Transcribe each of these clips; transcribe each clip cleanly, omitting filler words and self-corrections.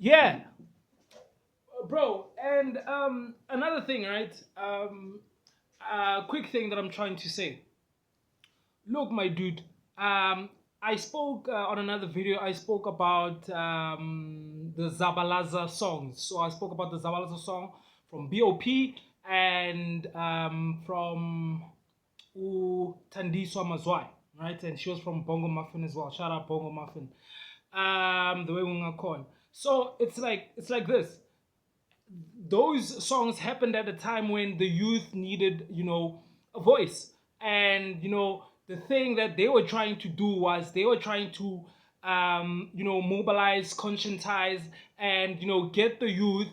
Yeah, bro. And another thing, right? Quick thing that I'm trying to say. Look, my dude. I spoke on another video. I spoke about the Zabalaza songs. So I spoke about the Zabalaza song from BOP and from Tandiswa Mazwai, right? And she was from Bongo Muffin as well. Shout out Bongo Muffin. The way we call. So it's like this. Those songs happened at a time when the youth needed, a voice. And, the thing that they were trying to do was they were trying to, mobilize, conscientize, and, get the youth,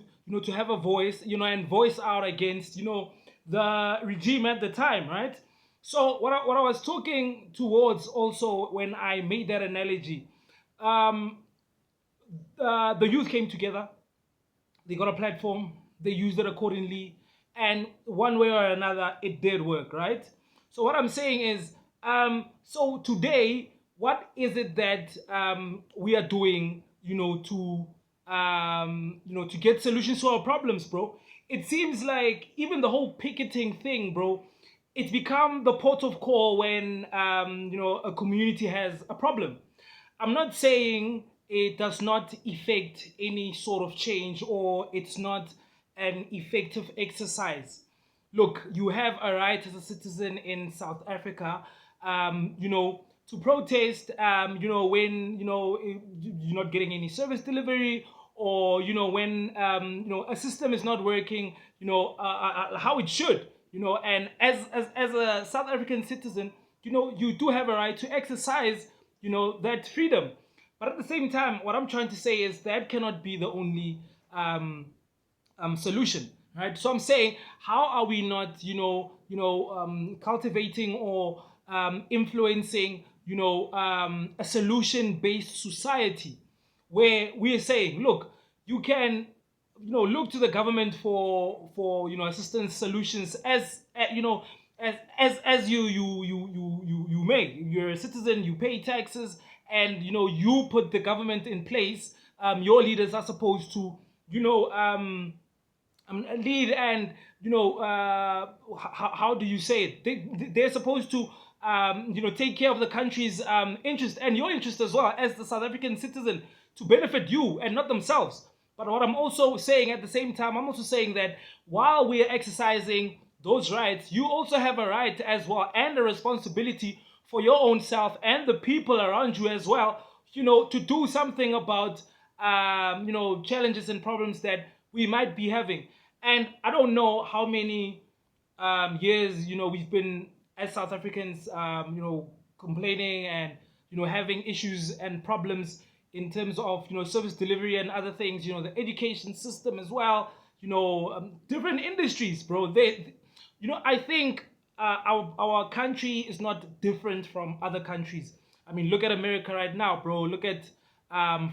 to have a voice, and voice out against, the regime at the time, right? So what I was talking towards also when I made that analogy, um, the youth came together, they got a platform, they used it accordingly, and one way or another, it did work, right? So what I'm saying is, so today, what is it that we are doing, to get solutions to our problems, bro? It seems like even the whole picketing thing, bro, it's become the port of call when a community has a problem. I'm not saying it does not effect any sort of change or it's not an effective exercise. Look, you have a right as a citizen in South Africa, to protest, when, you're not getting any service delivery, or, when, a system is not working, how it should, and as a South African citizen, you do have a right to exercise, that freedom. But at the same time, what I'm trying to say is that cannot be the only solution, right? So I'm saying, how are we not, cultivating or influencing, a solution-based society where we are saying, look, you can, look to the government for assistance solutions as as you may. You're a citizen, you pay taxes, and you put the government in place. Your leaders are supposed to, lead, and how do you say it? They're supposed to take care of the country's interest and your interest as well as the South African citizen, to benefit you and not themselves. But what I'm also saying at the same time, I'm also saying that while we are exercising those rights, you also have a right as well and a responsibility for your own self and the people around you as well, to do something about challenges and problems that we might be having. And I don't know how many years we've been as South Africans, complaining and having issues and problems in terms of service delivery and other things. The education system as well. Different industries, bro. I think our country is not different from other countries. I mean, look at America right now, bro. Look at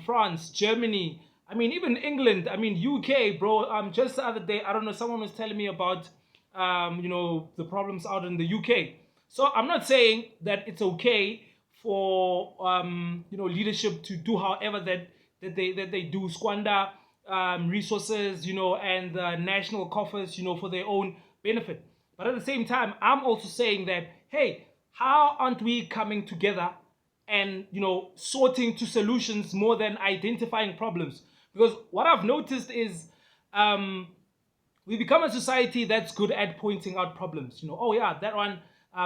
France, Germany. I mean, even England. I mean, UK, bro. Just the other day, I don't know, someone was telling me about the problems out in the UK. So I'm not saying that it's okay for leadership to do however that they do, squander resources, and the national coffers, for their own benefit. But at the same time, I'm also saying that, hey, how aren't we coming together and sorting to solutions more than identifying problems? Because what I've noticed is we become a society that's good at pointing out problems. Oh yeah, that one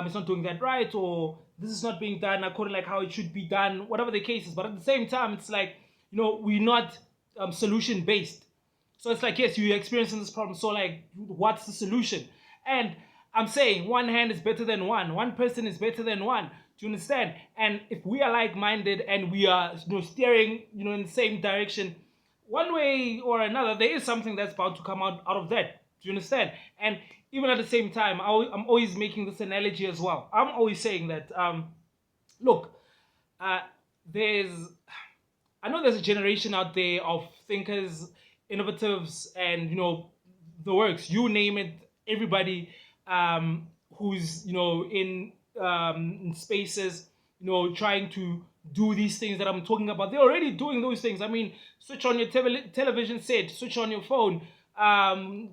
is not doing that right, or this is not being done according like how it should be done, whatever the case is. But at the same time, it's like we're not solution based. So it's like, yes, you're experiencing this problem. So like, what's the solution? And I'm saying one hand is better than one person is better than one. Do you understand? And if we are like-minded and we are steering in the same direction, one way or another, there is something that's bound to come out of that. Do you understand? And even at the same time, I'm always making this analogy as well. I'm always saying that, look, uh, there's, I know there's a generation out there of thinkers, innovatives, and the works. You name it, everybody who's in spaces, trying to do these things that I'm talking about. They're already doing those things. I mean, switch on your television set, switch on your phone, um,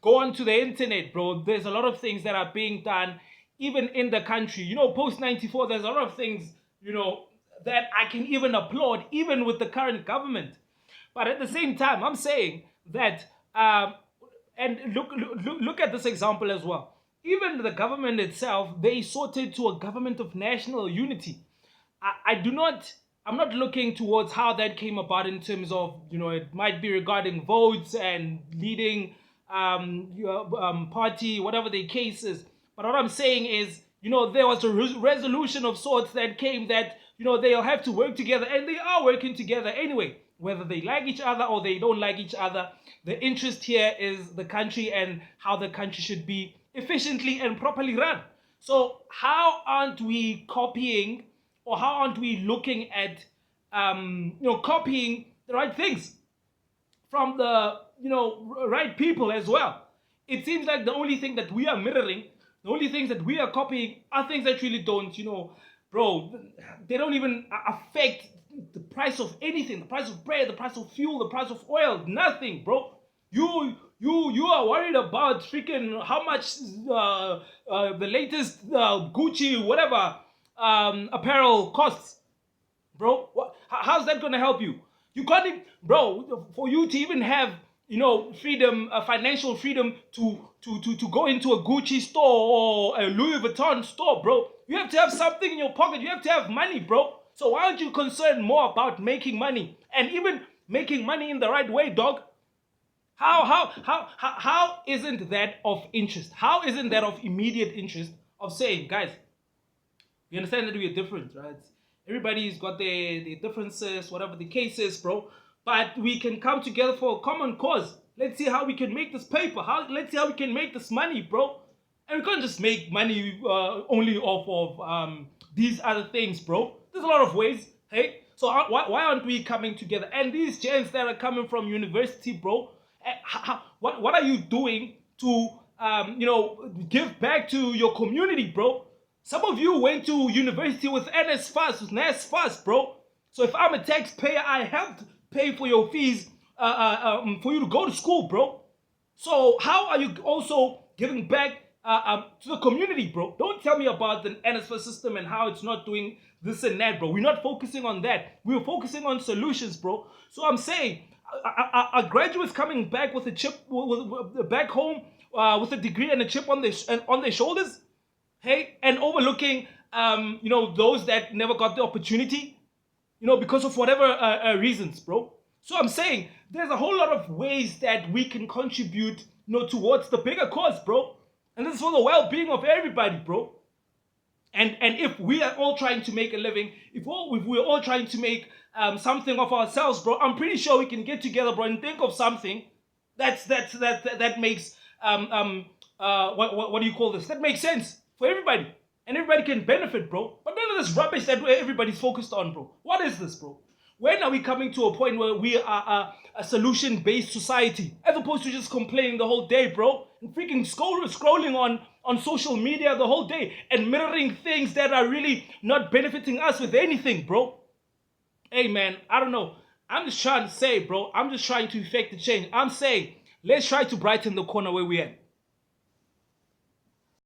go onto the internet, bro. There's a lot of things that are being done, even in the country. Post 94, there's a lot of things, that I can even applaud, even with the current government. But at the same time, I'm saying that, and look at this example as well. Even the government itself, they sorted to a government of national unity. I do not. I'm not looking towards how that came about in terms of, it might be regarding votes and leading your party, whatever the case is. But what I'm saying is, there was a resolution of sorts that came that, they'll have to work together, and they are working together anyway, whether they like each other or they don't like each other. The interest here is the country and how the country should be efficiently and properly run. So how aren't we copying, or how aren't we looking at, copying the right things from the, right people as well? It seems like the only thing that we are mirroring, the only things that we are copying are things that really don't, bro, they don't even affect the price of anything, the price of bread, the price of fuel, the price of oil, nothing, bro. You are worried about freaking how much the latest Gucci, whatever, apparel costs, bro. How's that gonna help you? You can't even, bro, for you to even have, freedom, financial freedom to go into a Gucci store or a Louis Vuitton store, bro. You have to have something in your pocket. You have to have money, bro. So why aren't you concerned more about making money, and even making money in the right way, dog? How isn't that of interest? How isn't that of immediate interest of saying, guys, we understand that we are different, right? Everybody's got their differences, whatever the case is, bro. But we can come together for a common cause. Let's see how we can make this paper. Let's see how we can make this money, bro. And we can't just make money only off of these other things, bro. There's a lot of ways, hey? So why aren't we coming together? And these gents that are coming from university, bro, what are you doing to, give back to your community, bro? Some of you went to university with NSFAS, bro. So if I'm a taxpayer, I helped pay for your fees for you to go to school, bro. So how are you also giving back to the community, bro? Don't tell me about the NSFAS system and how it's not doing this and that, bro. We're not focusing on that. We're focusing on solutions, bro. So I'm saying, are graduates coming back with a chip, back home with a degree and a chip on their shoulders? Hey, and overlooking, those that never got the opportunity, because of whatever reasons, bro. So I'm saying there's a whole lot of ways that we can contribute, towards the bigger cause, bro. And this is for the well-being of everybody, bro. And if we are all trying to make a living, if we're all trying to make something of ourselves, bro, I'm pretty sure we can get together, bro, and think of something that makes what do you call this? That makes sense for everybody, and everybody can benefit, bro. But none of this rubbish that everybody's focused on, bro. What is this, bro? When are we coming to a point where we are a solution-based society, as opposed to just complaining the whole day, bro, and freaking scrolling on social media the whole day and mirroring things that are really not benefiting us with anything, bro? Hey, man, I don't know. I'm just trying to say, bro, I'm just trying to effect the change. I'm saying, let's try to brighten the corner where we're at.